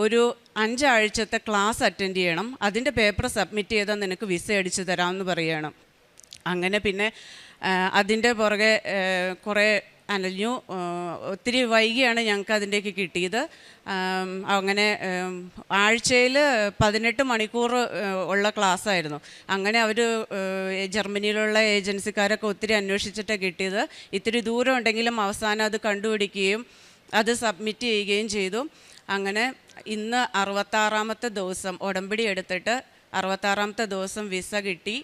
ഒരു 5 ആഴ്ചത്തെ ക്ലാസ് അറ്റൻഡ് ചെയ്യണം, അതിൻ്റെ പേപ്പർ സബ്മിറ്റ് ചെയ്താൽ നിനക്ക് വിസ അടിച്ചു തരാമെന്ന് പറയുകയാണ്. അങ്ങനെ പിന്നെ അതിൻ്റെ പുറകെ കുറേ അനഞ്ഞു. ഒത്തിരി വൈകിയാണ് ഞങ്ങൾക്ക് അതിൻ്റെയൊക്കെ കിട്ടിയത്. അങ്ങനെ ആഴ്ചയിൽ 18 മണിക്കൂർ ഉള്ള ക്ലാസ്സായിരുന്നു. അങ്ങനെ അവർ ജർമ്മനിയിലുള്ള ഏജൻസിക്കാരൊക്കെ ഒത്തിരി അന്വേഷിച്ചിട്ടാണ് കിട്ടിയത്. ഇത്തിരി ദൂരം ഉണ്ടെങ്കിലും അവസാനം അത് കണ്ടുപിടിക്കുകയും അത് സബ്മിറ്റ് ചെയ്യുകയും ചെയ്തു. അങ്ങനെ ഇന്ന് 66-ാമത്തെ ദിവസം ഉടമ്പടി എടുത്തിട്ട് 66-ാമത്തെ ദിവസം വിസ കിട്ടി.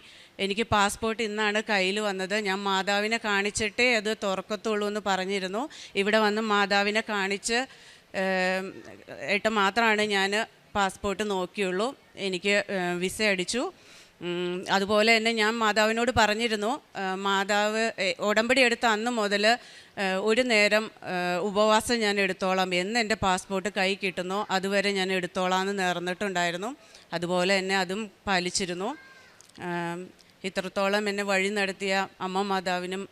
എനിക്ക് പാസ്പോർട്ട് ഇന്നാണ് കയ്യിൽ വന്നത്. ഞാൻ മാതാവിനെ കാണിച്ചിട്ടേ അത് തുറക്കത്തുള്ളൂ എന്ന് പറഞ്ഞിരുന്നു. ഇവിടെ വന്ന് മാതാവിനെ കാണിച്ച് ഇട്ട് മാത്രമാണ് ഞാൻ പാസ്പോർട്ട് നോക്കിയുള്ളൂ. എനിക്ക് വിസ അടിച്ചു. അതുപോലെ തന്നെ ഞാൻ മാതാവിനോട് പറഞ്ഞിരുന്നു, മാതാവ് ഉടമ്പടി എടുത്ത അന്ന് മുതൽ ഒരു നേരം ഉപവാസം ഞാൻ എടുത്തോളാം, എന്ന് എൻ്റെ പാസ്പോർട്ട് കൈ കിട്ടുന്നോ അതുവരെ ഞാൻ എടുത്തോളാം എന്ന് നേർന്നിട്ടുണ്ടായിരുന്നു. അതുപോലെ തന്നെ അതും പാലിച്ചിരുന്നു. ഇത്രത്തോളം എന്നെ വഴി നടത്തിയ അമ്മ മാതാവിനും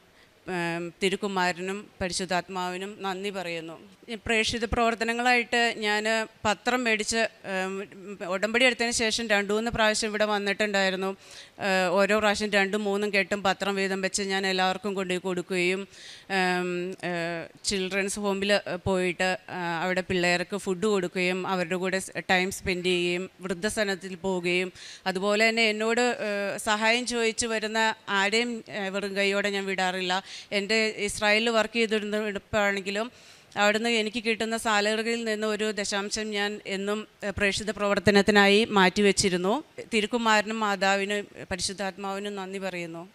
തിരുക്കുമാരനും പരിശുദ്ധാത്മാവിനും നന്ദി പറയുന്നു. പ്രേക്ഷിത പ്രവർത്തനങ്ങളായിട്ട് ഞാൻ പത്രം മേടിച്ച് ഉടമ്പടി എടുത്തതിന് ശേഷം 2-3 പ്രാവശ്യം ഇവിടെ വന്നിട്ടുണ്ടായിരുന്നു. ഓരോ പ്രാവശ്യം 2-3 കെട്ടും പത്രം വീതം വെച്ച് ഞാൻ എല്ലാവർക്കും കൊണ്ടുപോയി കൊടുക്കുകയും ചിൽഡ്രൻസ് ഹോമിൽ പോയിട്ട് അവിടെ പിള്ളേർക്ക് ഫുഡ് കൊടുക്കുകയും അവരുടെ കൂടെ ടൈം സ്പെൻഡ് ചെയ്യുകയും വൃദ്ധസദനത്തിൽ പോവുകയും അതുപോലെ തന്നെ എന്നോട് സഹായം ചോദിച്ചു വരുന്ന ആരെയും വെറും കൈയോടെ ഞാൻ വിടാറില്ല. എൻ്റെ ഇസ്രായേലിൽ വർക്ക് ചെയ്തിരുന്നപ്പോഴാണെങ്കിലും അവിടുന്ന് എനിക്ക് കിട്ടുന്ന സാലറിയിൽ നിന്ന് 1% ഞാൻ എന്നും പ്രേക്ഷിത പ്രവർത്തനത്തിനായി മാറ്റിവെച്ചിരുന്നു. തിരുക്കുമാരനും മാതാവിനും പരിശുദ്ധാത്മാവിനും നന്ദി പറയുന്നു.